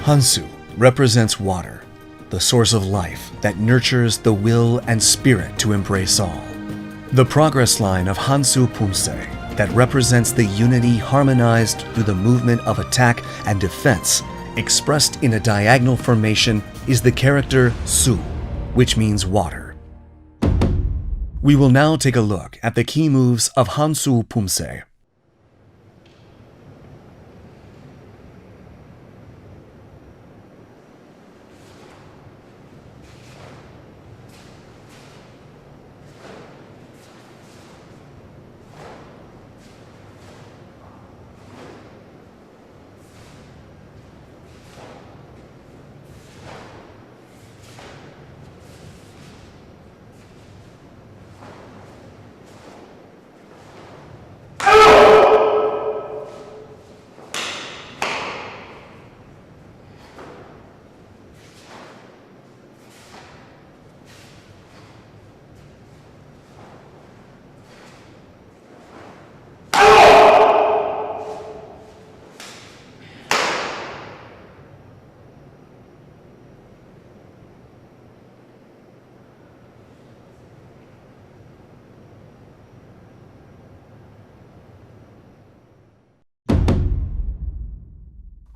HANSU represents water, the source of life that nurtures the will and spirit to embrace all. The progress line of HANSU Kukkiwon2020 that represents the unity harmonized through the movement of attack and defense, expressed in a diagonal formation, is the character Su, which means water. We will now take a look at the key moves of HANSU Kukkiwon2020.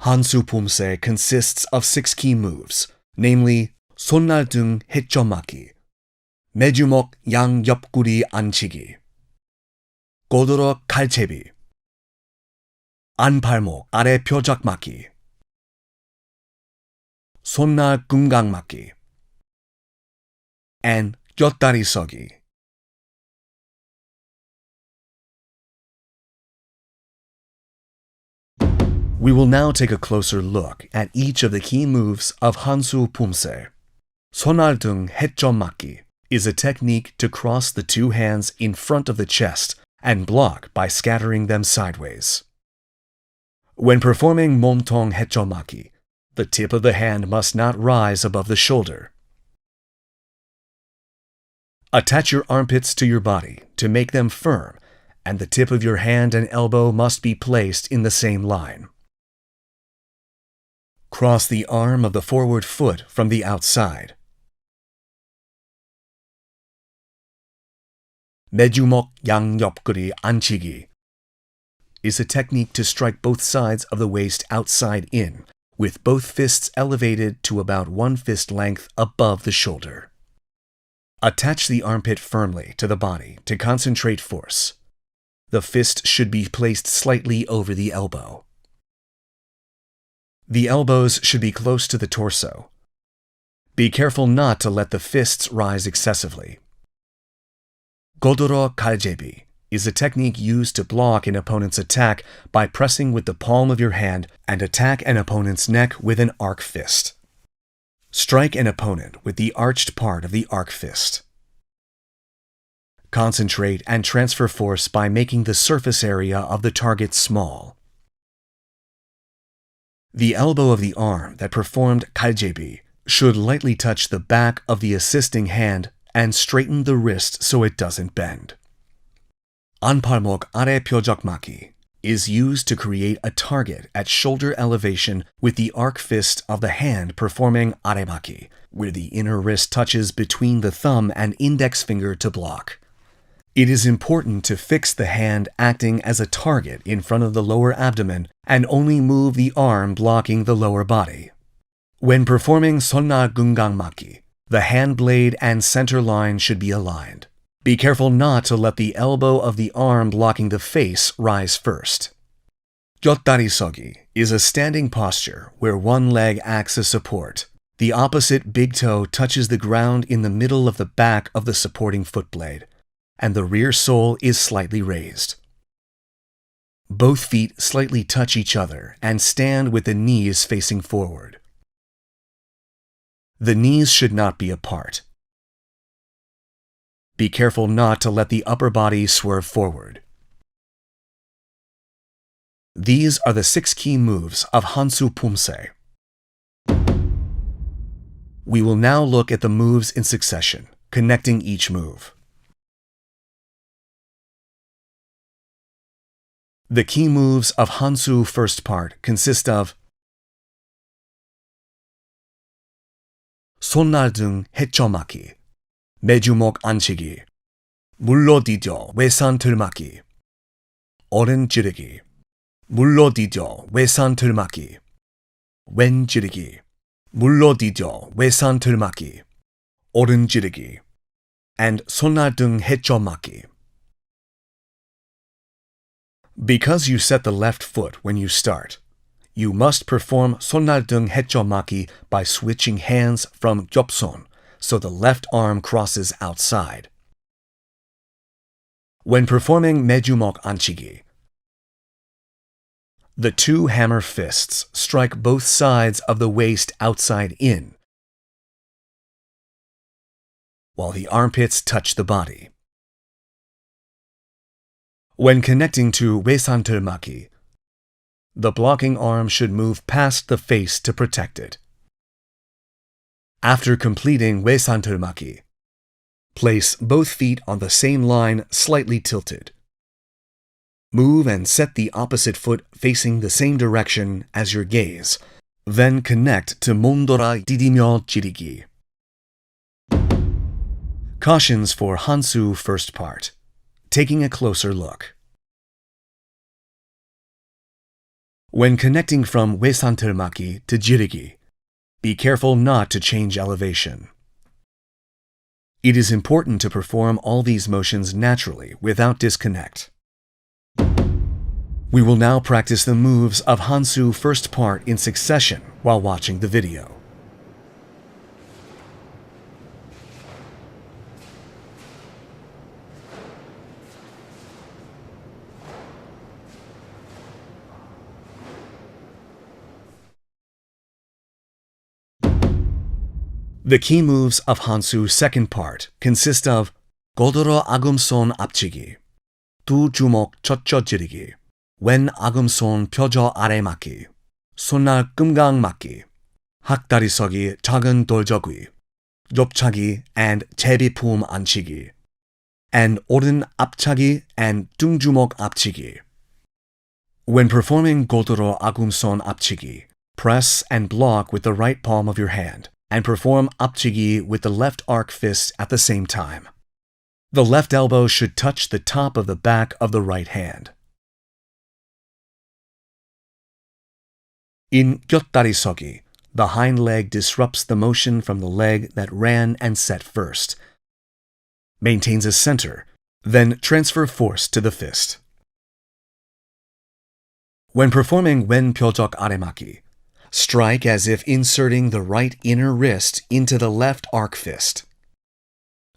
HANSU Kukkiwon2020 consists of 6 key moves, namely 손날 등 해점 맞기, 매주먹 양 옆구리 앉히기, 고도로 칼채비, 안팔목 아래 표적 맞기, 손날 금강 맞기, and 곁다리 서기. We will now take a closer look at each of the key moves of HANSU Kukkiwon2020. 손날 등 해점 맞기 is a technique to cross the 2 hands in front of the chest and block by scattering them sideways. When performing 몸통 해점 맞기, the tip of the hand must not rise above the shoulder. Attach your armpits to your body to make them firm, and the tip of your hand and elbow must be placed in the same line. Cross the arm of the forward foot from the outside. 매주먹 양 옆구리 앉히기 is a technique to strike both sides of the waist outside in, with both fists elevated to about 1 fist length above the shoulder. Attach the armpit firmly to the body to concentrate force. The fist should be placed slightly over the elbow. The elbows should be close to the torso. Be careful not to let the fists rise excessively. 고도로 칼제비 is a technique used to block an opponent's attack by pressing with the palm of your hand and attack an opponent's neck with an arc fist. Strike an opponent with the arched part of the arc fist. Concentrate and transfer force by making the surface area of the target small. The elbow of the arm that performed 칼제비 should lightly touch the back of the assisting hand and straighten the wrist so it doesn't bend. 안팔목 아래 표적 맞기 is used to create a target at shoulder elevation with the arc fist of the hand performing 아래 맞기, where the inner wrist touches between the thumb and index finger to block. It is important to fix the hand acting as a target in front of the lower abdomen and only move the arm blocking the lower body. When performing 손날 금강 맞기, the hand blade and center line should be aligned. Be careful not to let the elbow of the arm blocking the face rise first. 곁다리 서기 is a standing posture where one leg acts as support. The opposite big toe touches the ground in the middle of the back of the supporting foot blade, and the rear sole is slightly raised. Both feet slightly touch each other and stand with the knees facing forward. The knees should not be apart. Be careful not to let the upper body swerve forward. These are the 6 key moves of HANSU Kukkiwon2020. We will now look at the moves in succession, connecting each move. The key moves of HANSU first part consist of 손날 등 헤쳐막기, 매주먹 앉히기, 물러디뎌 외산 들막기, 오른 찌르기, 물러디뎌 외산 들막기, 왼 찌르기, 물러디뎌 외산 들막기, 오른 찌르기, and 손날 등 헤쳐막기. Because you set the left foot when you start, you must perform 손날 등 헤쳐막기 by switching hands from 겹손, so the left arm crosses outside. When performing 매주먹 앉히기, the two hammer fists strike both sides of the waist outside in, while the armpits touch the body. When connecting to 외산 들막기, the blocking arm should move past the face to protect it. After completing 외산 들막기, place both feet on the same line slightly tilted. Move and set the opposite foot facing the same direction as your gaze. Then connect to 몸돌아 디디며 찌르기. Cautions for HANSU first part. Taking a closer look. When connecting from 외산 들막기 to 찌르기, be careful not to change elevation. It is important to perform all these motions naturally without disconnect. We will now practice the moves of HANSU first part in succession while watching the video. The key moves of HANSU second part consist of 고드로 아금손 앞치기, 두 주먹 젖혀 찌르기, 왼 아금손 펴져 아래 맞기, 손날 끔강 맞기, 학다리 서기 작은 돌저귀, 옆차기 and 제비품 앉히기, and 오른 앞차기 and 둥주먹 앞치기. When performing 고드로 아금손 앞치기, press and block with the right palm of your hand, and perform 앞치기 with the left arc fist at the same time. The left elbow should touch the top of the back of the right hand. In 곁다리 서기, the hind leg disrupts the motion from the leg that ran and set first. Maintains a center, then transfer force to the fist. When performing 왼 벼적 아래맞기, strike as if inserting the right inner wrist into the left arc fist.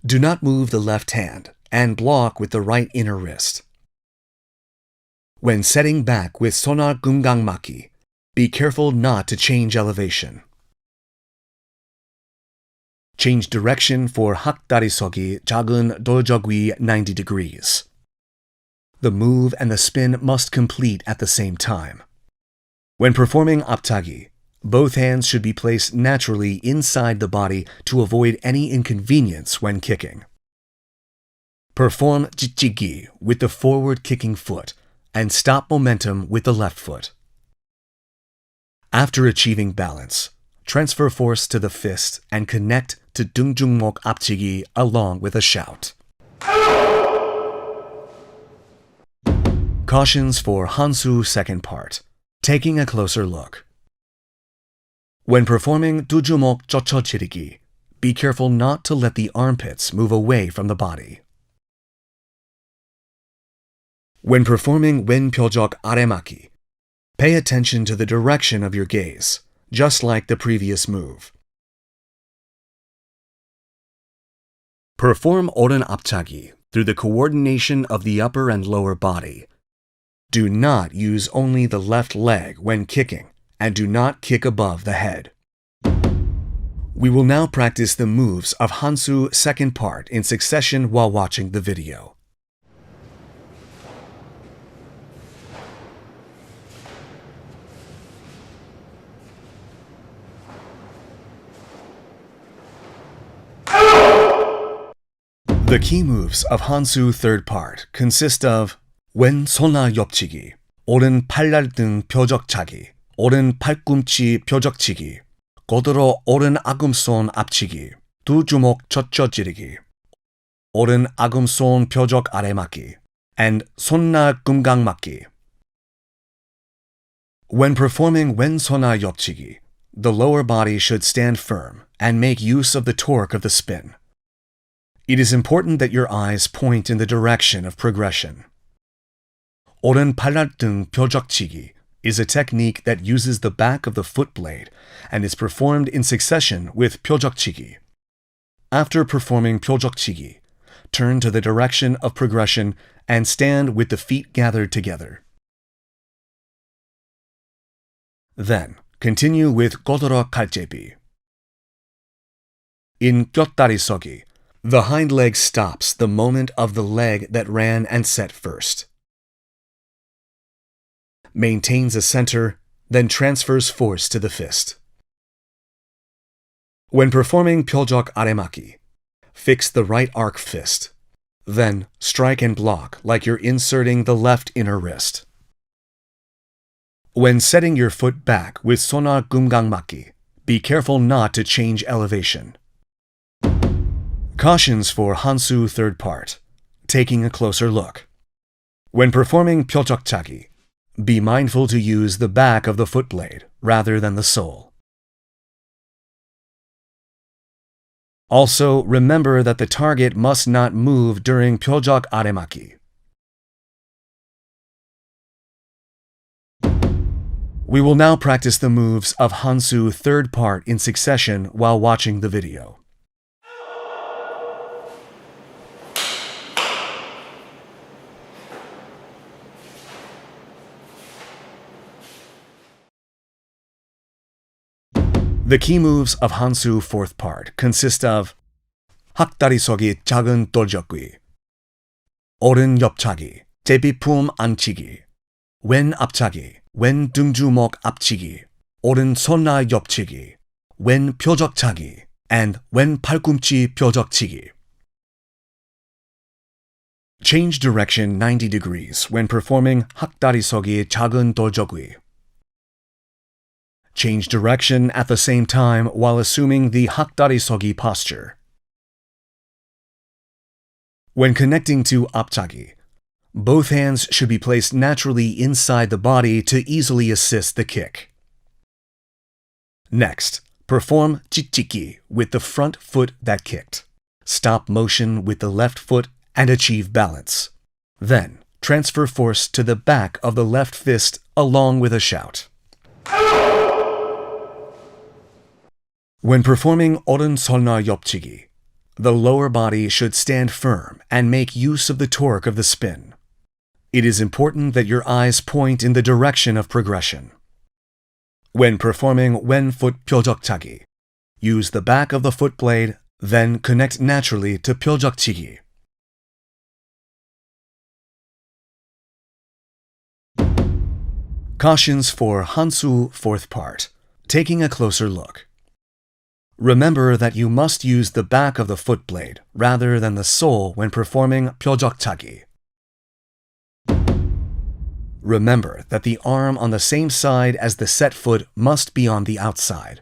Do not move the left hand and block with the right inner wrist. When setting back with 손날 끔강 맞기, be careful not to change elevation. Change direction for 학다리 서기 작은 돌저귀 90 degrees. The move and the spin must complete at the same time. When performing 앞차기, both hands should be placed naturally inside the body to avoid any inconvenience when kicking. Perform 찌찌기 with the forward kicking foot and stop momentum with the left foot. After achieving balance, transfer force to the fist and connect to 둥중목 앞치기 along with a shout. Cautions for HANSU second part. Taking a closer look. When performing 두주먹 젖혀 찌르기, be careful not to let the armpits move away from the body. When performing 왼 벼적 아래맞기, pay attention to the direction of your gaze, just like the previous move. Perform 오른 앞차기 through the coordination of the upper and lower body. Do not use only the left leg when kicking, and do not kick above the head. We will now practice the moves of HANSU second part in succession while watching the video. The key moves of HANSU third part consist of 왼 손날 옆치기, 오른 팔날 등 벼적차기, 오른 팔꿈치 벼적치기, 고드로 오른 아금손 앞치기, 두 주먹 젖혀 찌르기, 오른 아금손 벼적 아래 맞기, and 손나 금강 맞기. When performing 왼손아 옆치기, the lower body should stand firm and make use of the torque of the spin. It is important that your eyes point in the direction of progression. 오른 팔날등 벼적치기 is a technique that uses the back of the foot blade and is performed in succession with 벼적치기. After performing 벼적치기, turn to the direction of progression and stand with the feet gathered together. Then, continue with 고드로 칼제비. In 곁다리 서기, the hind leg stops the moment of the leg that ran and set first. Maintains a center, then transfers force to the fist. When performing 벼적 아래맞기, fix the right arc fist. Then strike and block like you're inserting the left inner wrist. When setting your foot back with 손아 금강 맞기, be careful not to change elevation. Cautions for HANSU third part. Taking a closer look. When performing 벼적차기, be mindful to use the back of the foot blade rather than the sole. Also, remember that the target must not move during 벼적 아래맞기. We will now practice the moves of HANSU third part in succession while watching the video. The key moves of HANSU fourth part consist of 학다리 서기 작은 돌적기, 오른 옆차기, 제비품 안치기, 왼 앞차기, 왼 등주먹 앞치기, 오른 손나 옆치기, 왼 벼적차기, and 왼 팔꿈치 벼적치기. Change direction 90 degrees when performing 학다리 서기 작은 돌적기. Change direction at the same time while assuming the hakdari sogi posture. When connecting to apchagi, both hands should be placed naturally inside the body to easily assist the kick. Next, perform chichiki with the front foot that kicked. Stop motion with the left foot and achieve balance. Then, transfer force to the back of the left fist along with a shout. When performing 오른손나 옆치기, the lower body should stand firm and make use of the torque of the spin. It is important that your eyes point in the direction of progression. When performing 왼foot 벼적차기, use the back of the foot blade, then connect naturally to 벼적치기. Cautions for HANSU fourth part. Taking a closer look. Remember that you must use the back of the foot blade rather than the sole when performing 벼적차기. Remember that the arm on the same side as the set foot must be on the outside.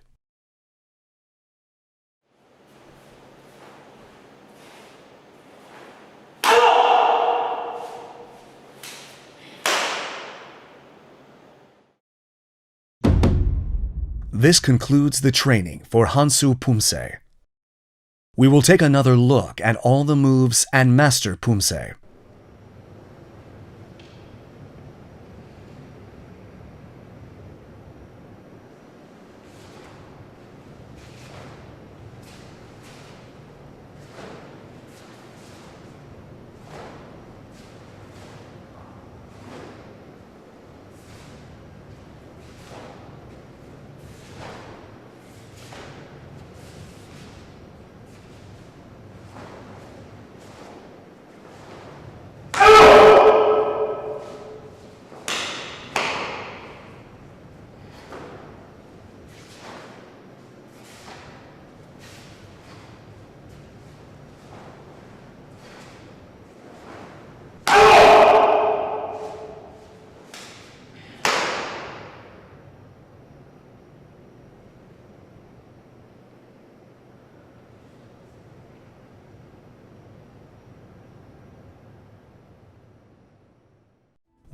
This concludes the training for HANSU Pumse. We will take another look at all the moves and master Pumse.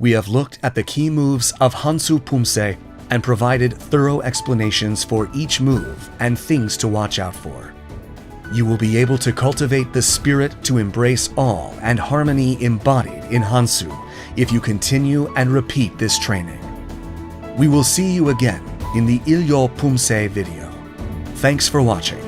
We have looked at the key moves of HANSU Pumse and provided thorough explanations for each move and things to watch out for. You will be able to cultivate the spirit to embrace all and harmony embodied in HANSU if you continue and repeat this training. We will see you again in the Ilyo Pumse video. Thanks for watching.